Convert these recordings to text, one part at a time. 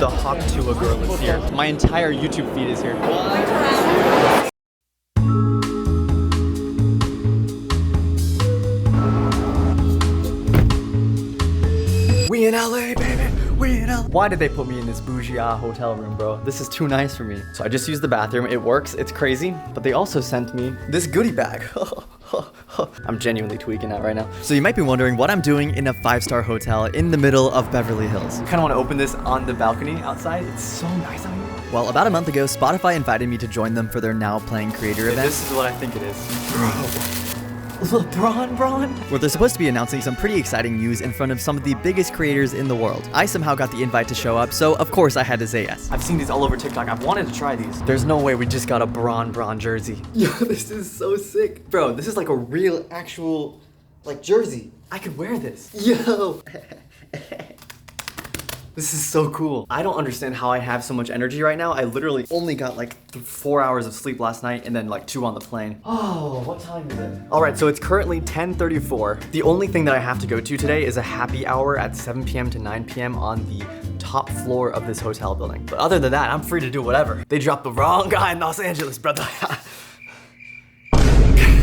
The Hawk Tuah girl is here. My entire YouTube feed is here. We in LA, baby. We in LA. Why did they put me in this bougie hotel room, bro? This is too nice for me. So I just used the bathroom. It works. It's crazy. But they also sent me this goodie bag. I'm genuinely tweaking out right now. So you might be wondering what I'm doing in a 5-star hotel in the middle of Beverly Hills. I kind of want to open this on the balcony outside. It's so nice out here. Well, about a month ago, Spotify invited me to join them for their Now Playing Creator event. This is what I think it is. LeBron, where they're supposed to be announcing some pretty exciting news in front of some of the biggest creators in the world. I somehow got the invite to show up, so of course I had to say yes. I've seen these all over TikTok. I've wanted to try these. There's no way we just got a Bron jersey. Yo, this is so sick. Bro, this is like a real, actual, like, jersey. I could wear this. Yo. This is so cool. I don't understand how I have so much energy right now. I literally only got like 4 hours of sleep last night and then like 2 on the plane. Oh, what time is it? All right, so it's currently 10:34. The only thing that I have to go to today is a happy hour at 7 p.m. to 9 p.m. on the top floor of this hotel building. But other than that, I'm free to do whatever. They dropped the wrong guy in Los Angeles, brother.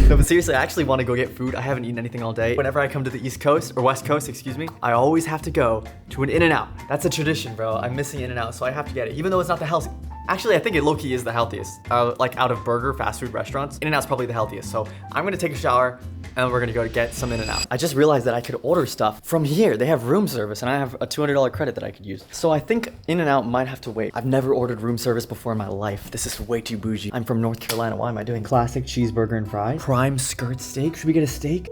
No, but seriously, I actually want to go get food. I haven't eaten anything all day. Whenever I come to the East Coast, or West Coast, excuse me, I always have to go to an In-N-Out. That's a tradition, bro. I'm missing In-N-Out, so I have to get it, even though it's not the healthy. Actually, I think it low-key is the healthiest. Like out of burger, fast food restaurants, In-N-Out's probably the healthiest. So I'm gonna take a shower and we're gonna go to get some In-N-Out. I just realized that I could order stuff from here. They have room service and I have a $200 credit that I could use. So I think In-N-Out might have to wait. I've never ordered room service before in my life. This is way too bougie. I'm from North Carolina. Why am I doing classic cheeseburger and fries? Prime skirt steak. Should we get a steak?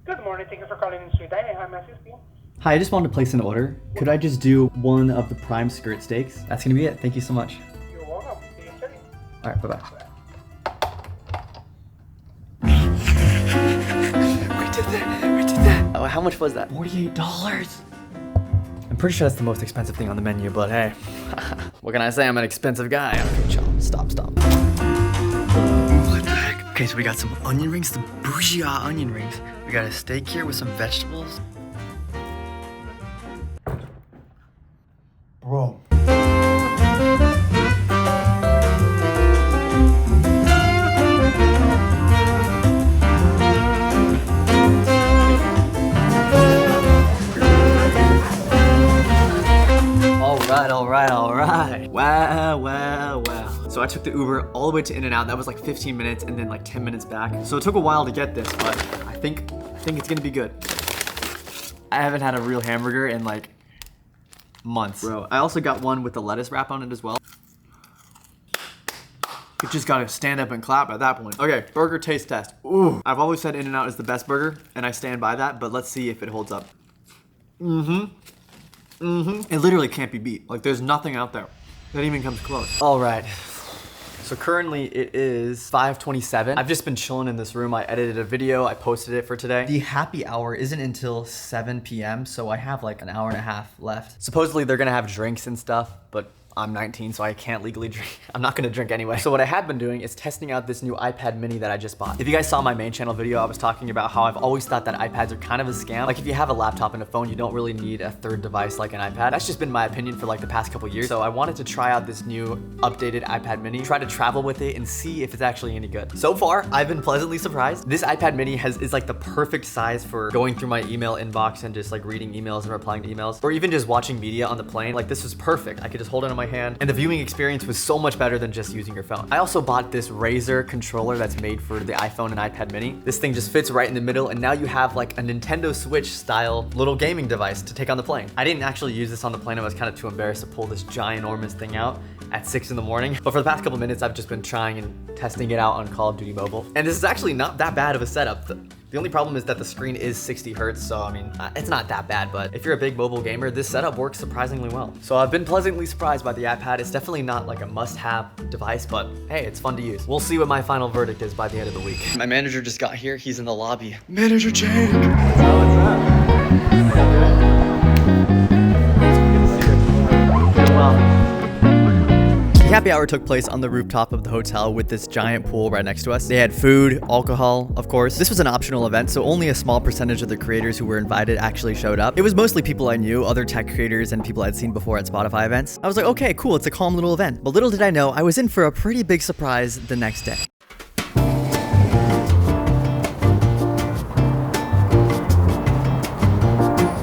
Good morning. Thank you for calling Sweet Dining. How may I assist you? Hi, I just wanted to place an order. Could I just do one of the prime skirt steaks? That's gonna be it. Thank you so much. You're welcome. See you soon. All right, bye-bye. We did that. Oh, how much was that? $48. I'm pretty sure that's the most expensive thing on the menu, but hey, what can I say? I'm an expensive guy. Okay, chill. Stop. What the heck? Okay, so we got some onion rings, the bougie onion rings. We got a steak here with some vegetables. Bro. All right. Wow. So I took the Uber all the way to In-N-Out. That was like 15 minutes and then like 10 minutes back. So it took a while to get this, but I think it's gonna be good. I haven't had a real hamburger in like months. Bro, I also got one with the lettuce wrap on it as well. You just gotta stand up and clap at that point. Okay, burger taste test. Ooh, I've always said In-N-Out is the best burger, and I stand by that, but let's see if it holds up. It literally can't be beat. Like, there's nothing out there that even comes close. All right. So currently it is 5:27. I've just been chilling in this room. I edited a video, I posted it for today. The happy hour isn't until 7 p.m., so I have like an hour and a half left. Supposedly they're gonna have drinks and stuff, but I'm 19, so I can't legally drink. I'm not gonna drink anyway. So what I have been doing is testing out this new iPad mini that I just bought. If you guys saw my main channel video, I was talking about how I've always thought that iPads are kind of a scam. Like if you have a laptop and a phone, you don't really need a third device like an iPad. That's just been my opinion for like the past couple years. So I wanted to try out this new updated iPad mini, try to travel with it and see if it's actually any good. So far, I've been pleasantly surprised. This iPad mini is like the perfect size for going through my email inbox and just like reading emails and replying to emails, or even just watching media on the plane. Like this was perfect. I could just hold it in my hand and the viewing experience was so much better than just using your phone. I also bought this Razer controller that's made for the iPhone and iPad mini. This thing just fits right in the middle, and now you have like a Nintendo Switch style little gaming device to take on the plane. I didn't actually use this on the plane. I was kind of too embarrassed to pull this ginormous thing out at 6 in the morning. But for the past couple minutes, I've just been trying and testing it out on Call of Duty Mobile. And this is actually not that bad of a setup. The only problem is that the screen is 60 hertz, so I mean, it's not that bad, but if you're a big mobile gamer, this setup works surprisingly well. So I've been pleasantly surprised by the iPad. It's definitely not like a must-have device, but hey, it's fun to use. We'll see what my final verdict is by the end of the week. My manager just got here. He's in the lobby. Manager Jake! What's up? happy hour took place on the rooftop of the hotel with this giant pool right next to us. They had food, alcohol, of course. This was an optional event, so only a small percentage of the creators who were invited actually showed up. It was mostly people I knew, other tech creators, and people I'd seen before at Spotify events. I was like, okay, cool, it's a calm little event. But little did I know, I was in for a pretty big surprise the next day.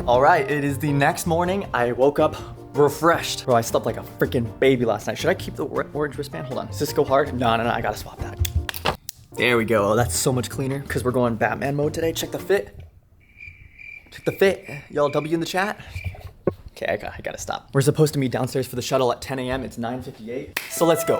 All right, it is the next morning. I woke up refreshed. Bro, I slept like a freaking baby last night. Should I keep the orange wristband? Hold on. Does this go hard? No, I gotta swap that. There we go. Oh, that's so much cleaner because we're going Batman mode today. Check the fit. Check the fit. Y'all W in the chat? Okay, I gotta stop. We're supposed to meet downstairs for the shuttle at 10 a.m. It's 9:58. So let's go.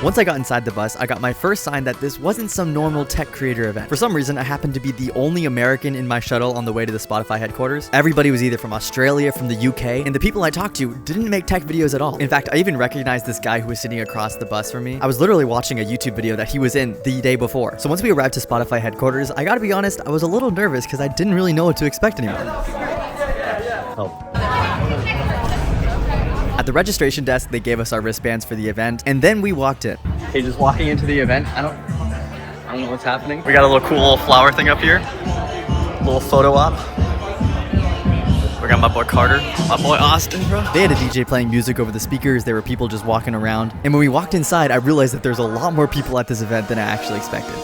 Once I got inside the bus, I got my first sign that this wasn't some normal tech creator event. For some reason, I happened to be the only American in my shuttle on the way to the Spotify headquarters. Everybody was either from Australia, from the UK, and the people I talked to didn't make tech videos at all. In fact, I even recognized this guy who was sitting across the bus from me. I was literally watching a YouTube video that he was in the day before. So once we arrived to Spotify headquarters, I gotta be honest, I was a little nervous because I didn't really know what to expect anymore. Oh. At the registration desk, they gave us our wristbands for the event, and then we walked in. Okay, just walking into the event. I don't know what's happening. We got a little cool little flower thing up here. Little photo op. We got my boy Carter, my boy Austin, bro. They had a DJ playing music over the speakers. There were people just walking around. And when we walked inside, I realized that there's a lot more people at this event than I actually expected.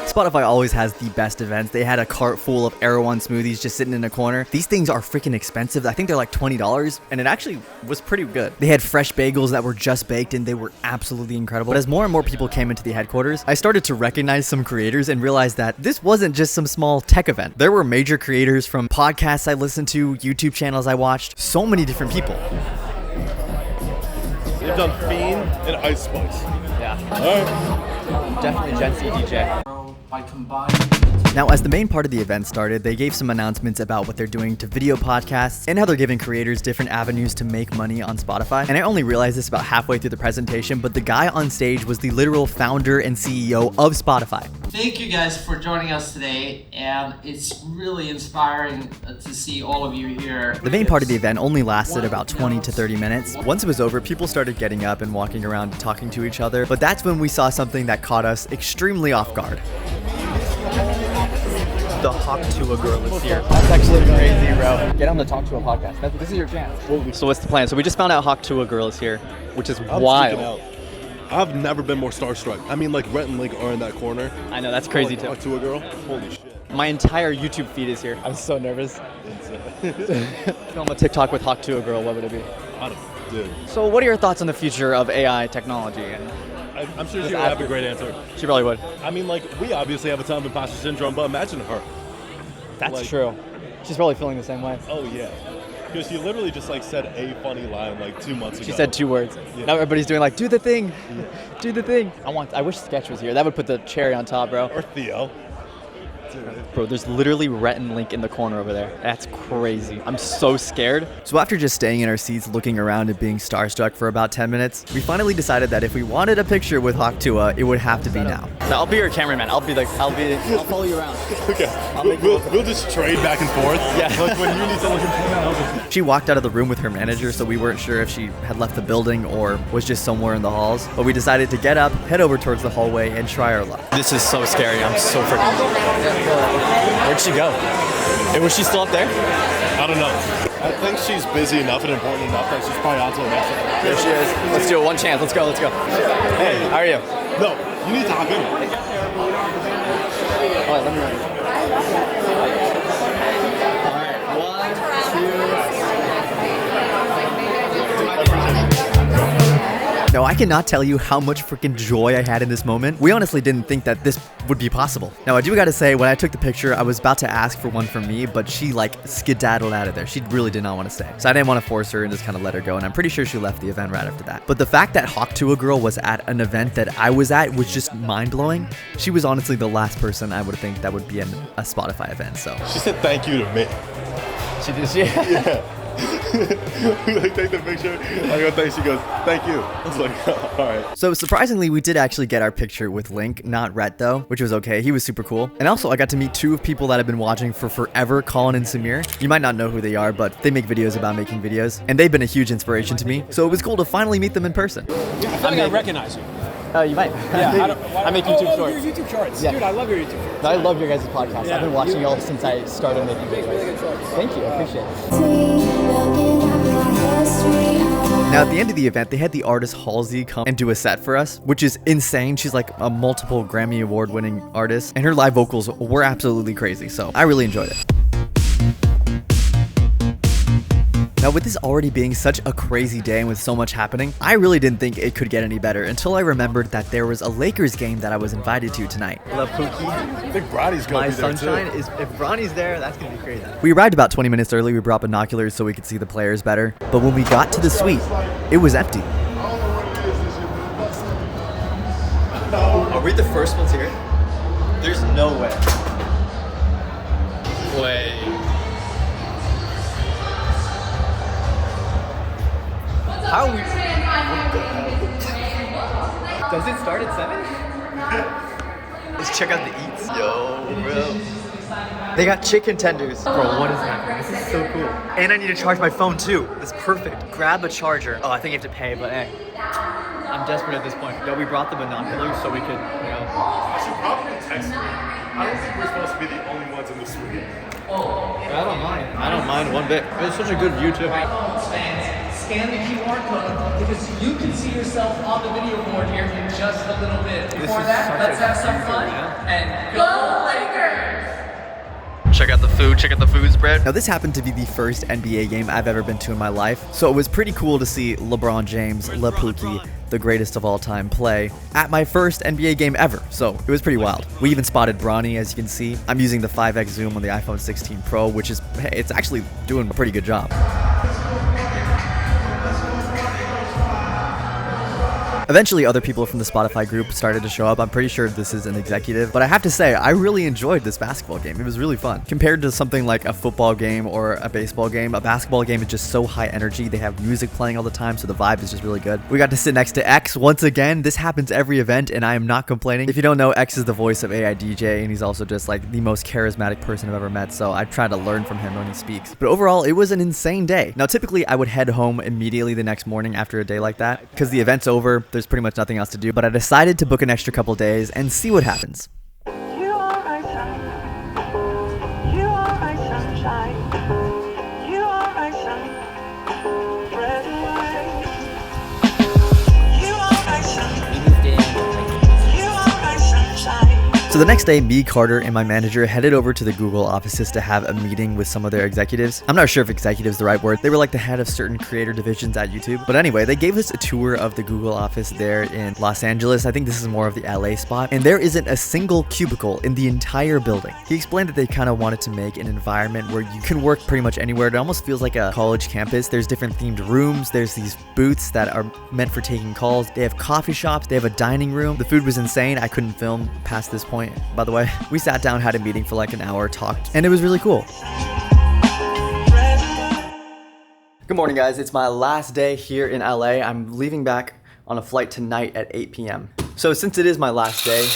Spotify always has the best events. They had a cart full of Erewhon smoothies just sitting in a corner. These things are freaking expensive. I think they're like $20, and it actually was pretty good. They had fresh bagels that were just baked, and they were absolutely incredible. But as more and more people came into the headquarters, I started to recognize some creators and realized that this wasn't just some small tech event. There were major creators from podcasts I listened to, YouTube channels I watched, so many different people. They've done Fiend and Ice Spice. Yeah. All right. Definitely Gen Z DJ. By combining. Now, as the main part of the event started, they gave some announcements about what they're doing to video podcasts and how they're giving creators different avenues to make money on Spotify. And I only realized this about halfway through the presentation, but the guy on stage was the literal founder and CEO of Spotify. Thank you guys for joining us today, and it's really inspiring to see all of you here. The main part of the event only lasted about 20 to 30 minutes. Once it was over, people started getting up and walking around talking to each other, but that's when we saw something that caught us extremely off guard. The Hawk2a girl is here. That's actually crazy, bro. Get on the Talk to a podcast. This is your chance. So what's the plan? So we just found out Hawk2a girl is here, which is wild. Out. I've never been more starstruck. I mean, like Rhett and Link are in that corner. I know, that's crazy too. Hawk2a girl. Holy shit. My entire YouTube feed is here. I'm so nervous. Film a TikTok with Hawk2a girl, what would it be? I don't know, dude. So what are your thoughts on the future of AI technology? And I'm sure she would have a great answer. she probably would. I mean, like, we obviously have a ton of imposter syndrome, but imagine her. That's like, true. She's probably feeling the same way. Oh, yeah. Because she literally just, like, said a funny line, like, 2 months ago. She said 2 words. Yeah. Now everybody's doing like, do the thing. Do the thing. I wish Sketch was here. That would put the cherry on top, bro. Or Theo. Bro, there's literally Rhett and Link in the corner over there. That's crazy. I'm so scared. So after just staying in our seats, looking around and being starstruck for about 10 minutes, we finally decided that if we wanted a picture with Hawk2a, it would have to be now. I'll be your cameraman. I'll follow you around. Okay. We'll just trade back and forth. Yeah. Like when you need someone. She walked out of the room with her manager, so we weren't sure if she had left the building or was just somewhere in the halls. But we decided to get up, head over towards the hallway, and try our luck. This is so scary. I'm so freaking. Where'd she go? Was she still up there? I don't know. I think she's busy enough and important enough that she's probably on to the next one. There she is. Let's do it. One chance. Let's go. Hey, how are you? No, you need to hop in. All right, let me run. All right, 1, 2. Now, I cannot tell you how much freaking joy I had in this moment. We honestly didn't think that this would be possible. Now, I do gotta say, when I took the picture, I was about to ask for one for me, but she like skedaddled out of there. She really did not want to stay. So I didn't want to force her and just kind of let her go. And I'm pretty sure she left the event right after that. But the fact that Hawk2a girl was at an event that I was at was just mind blowing. She was honestly the last person I would think that would be in a Spotify event. So she said thank you to me. She did. Yeah. We like take the picture. I go, thanks. She goes, thank you. I was like, all right. So surprisingly, we did actually get our picture with Link, not Rhett though, which was okay. He was super cool. And also, I got to meet two of people that I've been watching for forever, Colin and Samir. You might not know who they are, but they make videos about making videos, and they've been a huge inspiration to me. So it was cool to finally meet them in person. I feel like I recognize you. Oh, you might. Yeah, I make YouTube shorts. Your YouTube shorts. Yeah. Dude, I love your YouTube shorts. I love your guys' podcast. Yeah. I've been watching y'all since I started making videos. Really good shorts. Thank you, I appreciate it. Now at the end of the event, they had the artist Halsey come and do a set for us, which is insane. She's like a multiple Grammy Award winning artist, and her live vocals were absolutely crazy, so I really enjoyed it. Now with this already being such a crazy day and with so much happening, I really didn't think it could get any better until I remembered that there was a Lakers game that I was invited to tonight. Love Pookie. I think Bronny's going My to be there sunshine too. is, if Bronny's there, that's gonna be crazy. We arrived about 20 minutes early. We brought binoculars so we could see the players better. But when we got to the suite, it was empty. Are we the first ones here? There's no way. How are we? Does it start at 7? Let's check out the eats. Yo, bro. They got chicken tenders. Bro, what is happening? This is so cool. And I need to charge my phone too. That's perfect. Grab a charger. Oh, I think you have to pay, but hey. I'm desperate at this point. Yo, we brought the binoculars so we could, you know. I should probably text me. I don't think we're supposed to be the only ones in the suite. I don't mind. I don't mind one bit. It's such a good view too. Scan the QR code because you can see yourself on the video board here in just a little bit. Before that, let's have some fun and go Lakers! Check out the food, check out the food spread. Now this happened to be the first NBA game I've ever been to in my life, so it was pretty cool to see LeBron James, La Pookie, the greatest of all time, play at my first NBA game ever, so it was pretty wild. We even spotted Bronny, as you can see. I'm using the 5x zoom on the iPhone 16 Pro, which is, hey, it's actually doing a pretty good job. Eventually, other people from the Spotify group started to show up. I'm pretty sure this is an executive, but I have to say, I really enjoyed this basketball game. It was really fun. Compared to something like a football game or a baseball game, a basketball game is just so high energy. They have music playing all the time, so the vibe is just really good. We got to sit next to X once again. This happens every event, and I am not complaining. If you don't know, X is the voice of AIDJ, and he's also just like the most charismatic person I've ever met, so I try to learn from him when he speaks. But overall, it was an insane day. Now, typically, I would head home immediately the next morning after a day like that, because the event's over. There's pretty much nothing else to do, but I decided to book an extra couple days and see what happens. You are my sun. You are my sunshine. You are my sun. Red and white. You are my sun. You are my sunshine. So the next day, me, Carter, and my manager headed over to the Google offices to have a meeting with some of their executives. I'm not sure if executive is the right word. They were like the head of certain creator divisions at YouTube. But anyway, they gave us a tour of the Google office there in Los Angeles. I think this is more of the LA spot. And there isn't a single cubicle in the entire building. He explained that they kind of wanted to make an environment where you can work pretty much anywhere. It almost feels like a college campus. There's different themed rooms. There's these booths that are meant for taking calls. They have coffee shops. They have a dining room. The food was insane. I couldn't film past this point, by the way. We sat down, had a meeting for like an hour, talked, and it was really cool. Good morning, guys. It's my last day here in LA. I'm leaving back on a flight tonight at 8 p.m. So since it is my last day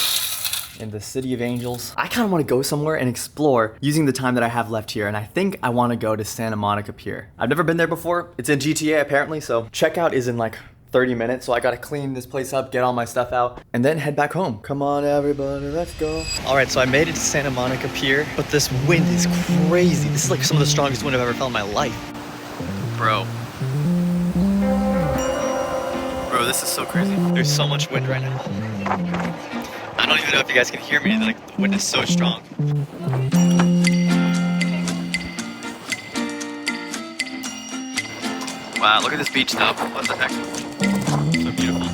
in the City of Angels, I kind of want to go somewhere and explore using the time that I have left here, and I think I want to go to Santa Monica Pier. I've never been there before. It's in GTA apparently, so checkout is in like 30 minutes, so I gotta clean this place up, get all my stuff out, and then head back home. Come on, everybody, let's go. All right, so I made it to Santa Monica Pier, but this wind is crazy. This is like some of the strongest wind I've ever felt in my life. Bro, this is so crazy. There's so much wind right now. I don't even know if you guys can hear me, like the wind is so strong. Wow, look at this beach though. What the heck? So beautiful.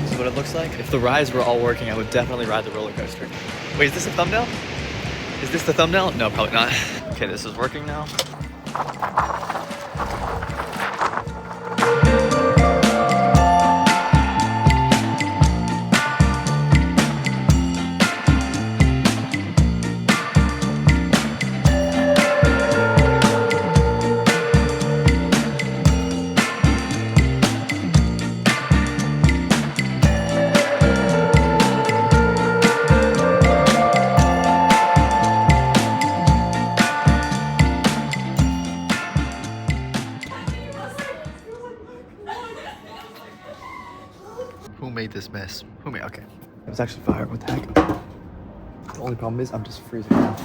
This is what it looks like. If the rides were all working, I would definitely ride the roller coaster. Wait, is this a thumbnail? Is this the thumbnail? No, probably not. Okay, this is working now. Who made this mess? Who made? Okay. It was actually fire. What the heck? The only problem is I'm just freezing now.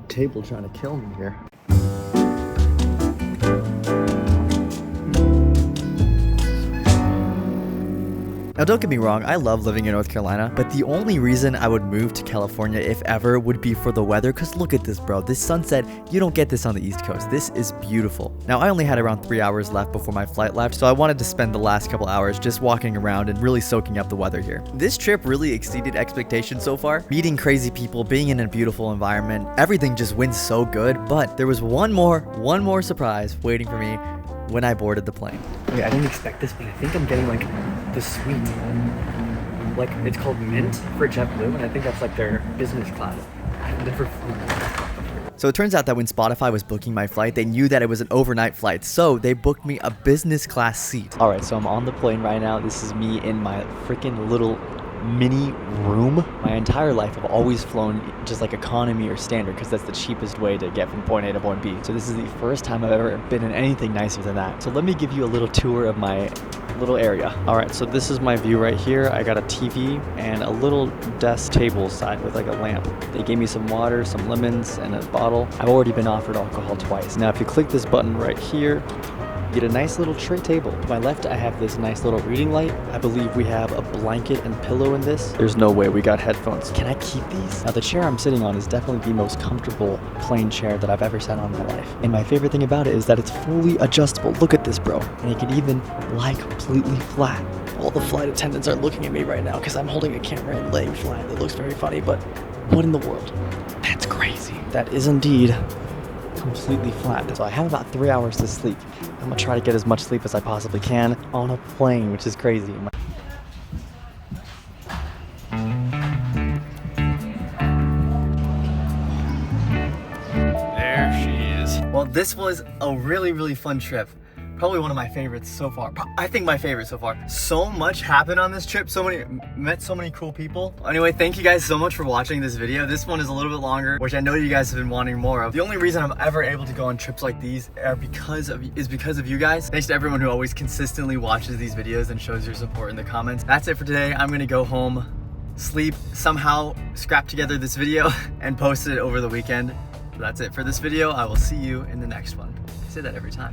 Table trying to kill me here. Now don't get me wrong, I love living in North Carolina, but the only reason I would move to California if ever would be for the weather, cause look at this bro, this sunset, you don't get this on the East Coast. This is beautiful. Now I only had around 3 hours left before my flight left, so I wanted to spend the last couple hours just walking around and really soaking up the weather here. This trip really exceeded expectations so far. Meeting crazy people, being in a beautiful environment, everything just went so good, but there was one more surprise waiting for me when I boarded the plane. Okay, I didn't expect this, but I think I'm getting like the suite. Like it's called Mint for JetBlue, and I think that's like their business class. I've never flown. So it turns out that when Spotify was booking my flight, they knew that it was an overnight flight, so they booked me a business class seat. All right, so I'm on the plane right now. This is me in my freaking little mini room. My entire life I've always flown just like economy or standard because that's the cheapest way to get from point A to point B. So this is the first time I've ever been in anything nicer than that. So let me give you a little tour of my little area. All right, so this is my view right here. I got a TV and a little desk table side with like a lamp. They gave me some water, some lemons, and a bottle. I've already been offered alcohol twice. Now if you click this button right here, get a nice little tray table. To my left, I have this nice little reading light. I believe we have a blanket and pillow in this. There's no way we got headphones. Can I keep these? Now the chair I'm sitting on is definitely the most comfortable plane chair that I've ever sat on in my life. And my favorite thing about it is that it's fully adjustable. Look at this, bro. And it can even lie completely flat. All the flight attendants are looking at me right now because I'm holding a camera and laying flat. It looks very funny, but what in the world? That's crazy. That is indeed completely flat. So I have about 3 hours to sleep. I'm gonna try to get as much sleep as I possibly can on a plane, which is crazy. There she is. Well, this was a really fun trip. Probably one of my favorites so far. I think my favorite so far. So much happened on this trip. Met so many cool people. Anyway, thank you guys so much for watching this video. This one is a little bit longer, which I know you guys have been wanting more of. The only reason I'm ever able to go on trips like these is because of you guys. Thanks to everyone who always consistently watches these videos and shows your support in the comments. That's it for today. I'm gonna go home, sleep, somehow scrap together this video and post it over the weekend. So that's it for this video. I will see you in the next one. I say that every time.